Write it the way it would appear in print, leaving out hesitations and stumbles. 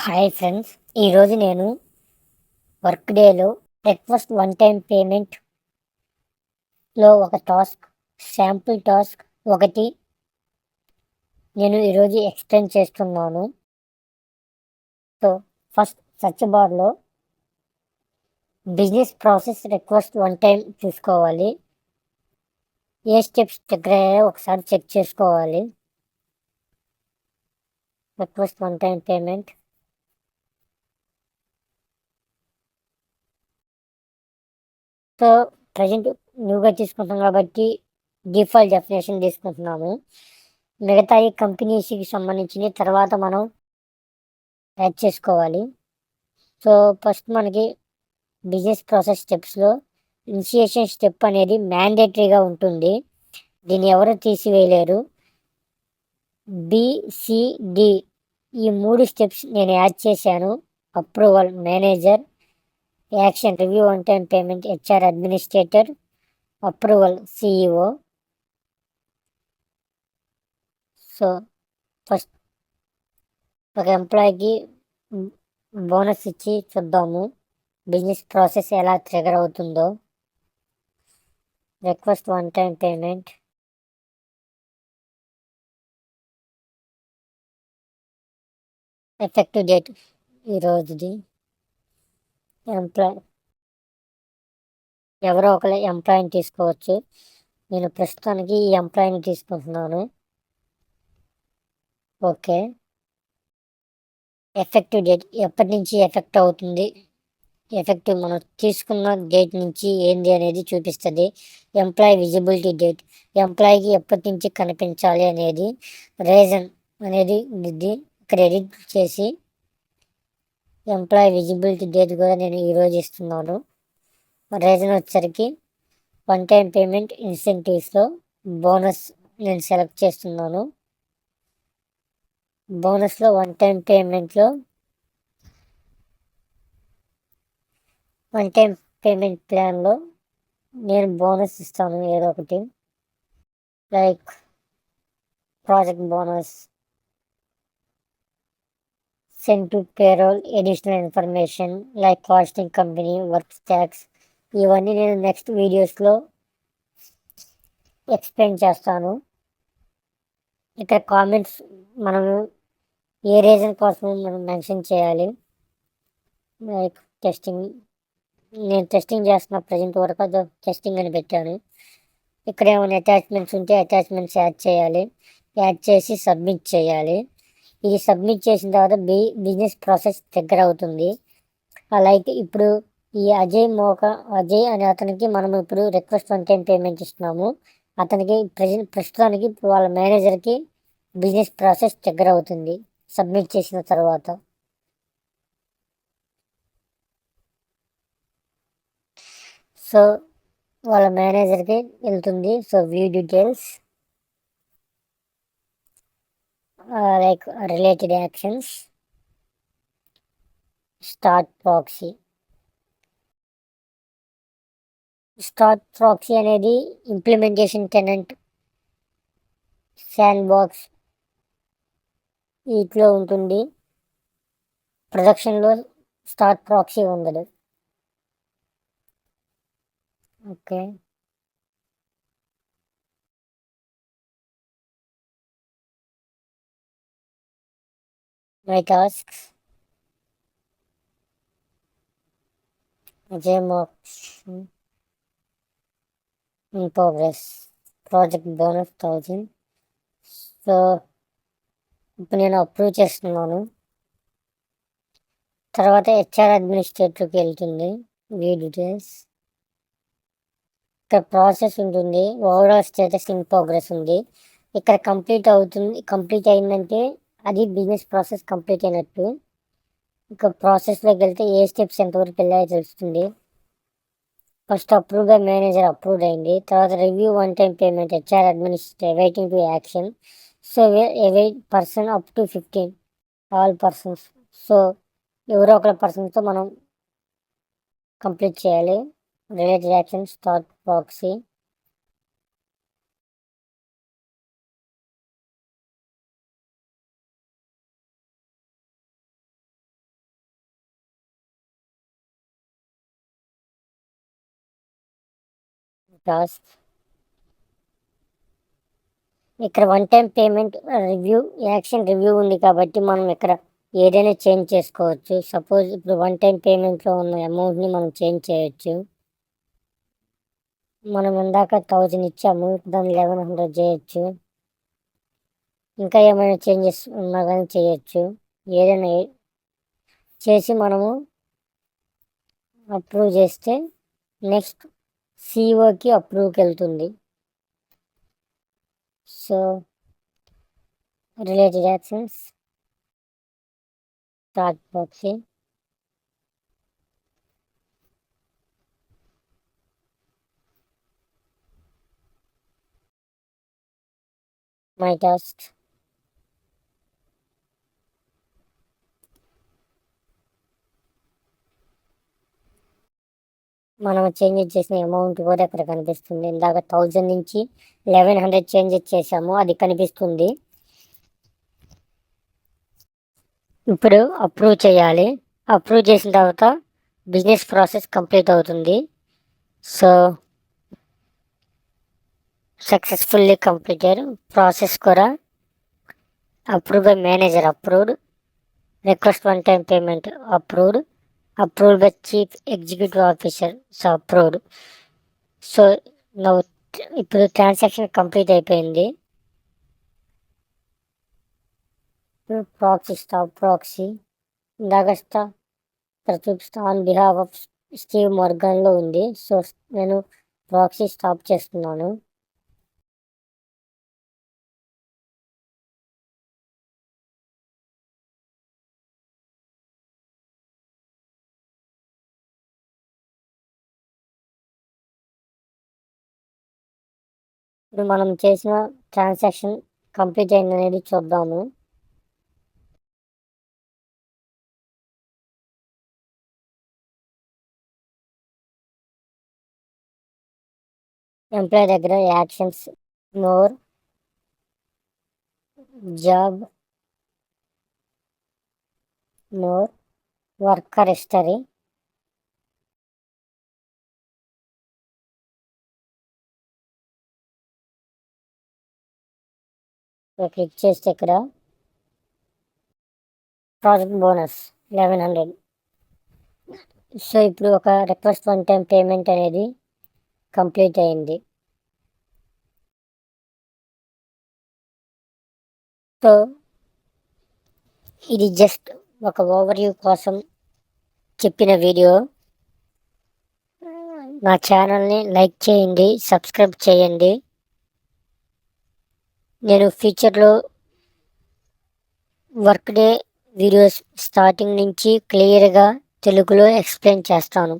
Hi friends, ఈరోజు నేను work డేలో రిక్వెస్ట్ వన్ టైం పేమెంట్లో ఒక టాస్క్, శాంపుల్ టాస్క్ ఒకటి నేను ఈరోజు ఎక్స్ప్లెయిన్ చేస్తున్నాను. సో ఫస్ట్ సర్చ్ బార్లో business process request one time చూసుకోవాలి. ఏ స్టెప్స్ దగ్గర ఒకసారి చెక్ చేసుకోవాలి. Request one time payment, so present న్యూగా తీసుకుంటాం కాబట్టి డిఫాల్ట్ డెఫినేషన్ తీసుకుంటున్నాము. మిగతా ఈ కంపెనీస్కి సంబంధించిన తర్వాత మనం యాడ్ చేసుకోవాలి. సో ఫస్ట్ మనకి బిజినెస్ ప్రాసెస్ స్టెప్స్లో ఇనిషియేషన్ స్టెప్ అనేది మ్యాండేటరీగా ఉంటుంది. దీన్ని ఎవరు తీసివేయలేరు. బిసిడి ఈ 3 స్టెప్స్ నేను యాడ్ చేశాను. Approval manager, action review one time payment HR administrator, approval CEO. So first ఒక ఎంప్లాయీకి బోనస్ ఇచ్చి చూద్దాము బిజినెస్ ప్రాసెస్ ఎలా ట్రిగర్ అవుతుందో. Request one time payment, effective date ఈరోజుది. ఎంప్లాయ్ ఎవరో ఒకరు ఎంప్లాయీని తీసుకోవచ్చు. నేను ప్రస్తుతానికి ఈ ఎంప్లాయీని తీసుకుంటున్నాను. ఓకే. ఎఫెక్టివ్ డేట్ ఎప్పటి నుంచి ఎఫెక్ట్ అవుతుంది, ఎఫెక్టివ్ మనం తీసుకున్న డేట్ నుంచి ఏంది అనేది చూపిస్తుంది. ఎంప్లాయీ విజిబిలిటీ డేట్ ఎంప్లాయీకి ఎప్పటి నుంచి కనిపించాలి అనేది. రీజన్ అనేది ఇది ఇక్కడ ఎడిట్ చేసి ఎంప్లాయీ విజిబిలిటీ డేట్ కూడా నేను ఈరోజు ఇస్తున్నాను. రీజన్ వచ్చరికి వన్ టైం పేమెంట్ ఇన్సెంటివ్స్లో బోనస్ నేను సెలెక్ట్ చేస్తున్నాను. బోనస్లో వన్ టైం పేమెంట్లో వన్ టైం పేమెంట్ ప్లాన్లో నేను బోనస్ ఇస్తాను. ఏదో ఒకటి like project bonus, send to payroll, additional information like costing company, work tax. ఇవన్నీ నేను నెక్స్ట్ వీడియోస్లో ఎక్స్ప్లెయిన్ చేస్తాను. ఇక్కడ కామెంట్స్ మనము ఏ రీజన్ కోసం మనం మెన్షన్ చేయాలి. లైక్ టెస్టింగ్, నేను టెస్టింగ్ చేస్తున్న ప్రజెంట్ వరకు అది టెస్టింగ్ అని పెట్టాను. ఇక్కడ ఏమైనా అటాచ్మెంట్స్ ఉంటే అటాచ్మెంట్స్ యాడ్ చేయాలి. యాడ్ చేసి సబ్మిట్ చేయాలి. ఇది సబ్మిట్ చేసిన తర్వాత బిజినెస్ ప్రాసెస్ దగ్గర అవుతుంది. లైక్ ఇప్పుడు ఈ అజయ్ అనే అతనికి మనం ఇప్పుడు రిక్వెస్ట్ వన్ టైం పేమెంట్ ఇస్తున్నాము. అతనికి ప్రస్తుతానికి వాళ్ళ మేనేజర్కి బిజినెస్ ప్రాసెస్ దగ్గర అవుతుంది సబ్మిట్ చేసిన తర్వాత. సో వాళ్ళ మేనేజర్కి వెళ్తుంది. So view details, like related actions, start proxy. Start proxy అనేది ఇంప్లిమెంటేషన్ టెనెంట్, శాండ్ బాక్స్ వీటిలో ఉంటుంది. ప్రొడక్షన్లో స్టార్ట్ ప్రాక్సీ ఉండదు. ఓకే. మై టాస్క్స్, జేమాక్స్ in progress, project bonus 1000. So ఇప్పుడు నేను అప్రూవ్ చేస్తున్నాను. తర్వాత హెచ్ఆర్ అడ్మినిస్ట్రేటర్కి వెళ్తుంది. వ్యూ డీటెయిల్స్, ఇక్కడ ప్రాసెస్ ఉంటుంది. ఓవరాల్ స్టేటస్ ఇన్ ప్రోగ్రెస్ ఉంది. ఇక్కడ కంప్లీట్ అయిందంటే అది బిజినెస్ ప్రాసెస్ కంప్లీట్ అయినట్టు. ఇక ప్రాసెస్లోకి వెళ్తే ఏ స్టెప్స్ ఎంతవరకు వెళ్ళాయో తెలుస్తుంది. First approve by manager approve అయింది. తర్వాత review one time payment HR administrator waiting to action. So await person up to 15 all persons. So ఎవరో ఒక పర్సన్తో మనం కంప్లీట్ చేయాలి. Related action start proxy. Task. ఇక్కడ one time payment review action review ఉంది కాబట్టి మనం ఇక్కడ ఏదైనా చేంజ్ చేసుకోవచ్చు. సపోజ్ ఇప్పుడు వన్ టైం పేమెంట్లో ఉన్న అమౌంట్ని మనం చేంజ్ చేయొచ్చు. మనం ఇందాక 1000 ఇచ్చాము, దాన్ని 1100 చేయొచ్చు. ఇంకా ఏమైనా చేంజెస్ ఉన్నా కానీ చేయొచ్చు. ఏదైనా చేసి మనము అప్రూవ్ చేస్తే నెక్స్ట్ సిఓకి అప్రూవ్కి వెళ్తుంది. So related actions, start proxy, my task, మనం చేంజెస్ చేసిన అమౌంట్ కూడా ఇక్కడ కనిపిస్తుంది. ఇందాక 1000 నుంచి 1100 చేంజెస్ చేసాము, అది కనిపిస్తుంది. ఇప్పుడు అప్రూవ్ చేయాలి. అప్రూవ్ చేసిన తర్వాత బిజినెస్ ప్రాసెస్ కంప్లీట్ అవుతుంది. So successfully completed. ప్రాసెస్ కూడా approved by manager, approved. Request one time payment approved. Approved by chief executive officer, so approved. So ఇప్పుడు ట్రాన్సాక్షన్ కంప్లీట్ అయిపోయింది. Proxy, stop proxy. ఇందాక చూపిస్తా on behalf of Steve మోర్గాన్లో ఉంది. So నేను proxy stop చేస్తున్నాను. ఇప్పుడు మనం చేసిన ట్రాన్సాక్షన్ కంప్లీట్ అయిందనేది చూద్దాము. ఎంప్లాయ్ దగ్గర actions, more, job, more, worker history. Click చేస్తే ఇక్కడ ప్రాజెక్ట్ బోనస్ 1100. సో ఇప్పుడు ఒక రిక్వెస్ట్ వన్ టైం పేమెంట్ అనేది కంప్లీట్ అయింది. సో ఇది జస్ట్ ఒక ఓవర్వ్యూ కోసం చెప్పిన వీడియో. నా ఛానల్ని లైక్ చేయండి, సబ్స్క్రైబ్ చేయండి. నేను ఫ్యూచర్లో వర్క్ డే వీడియోస్ స్టార్టింగ్ నుంచి క్లియర్గా తెలుగులో ఎక్స్ప్లెయిన్ చేస్తాను.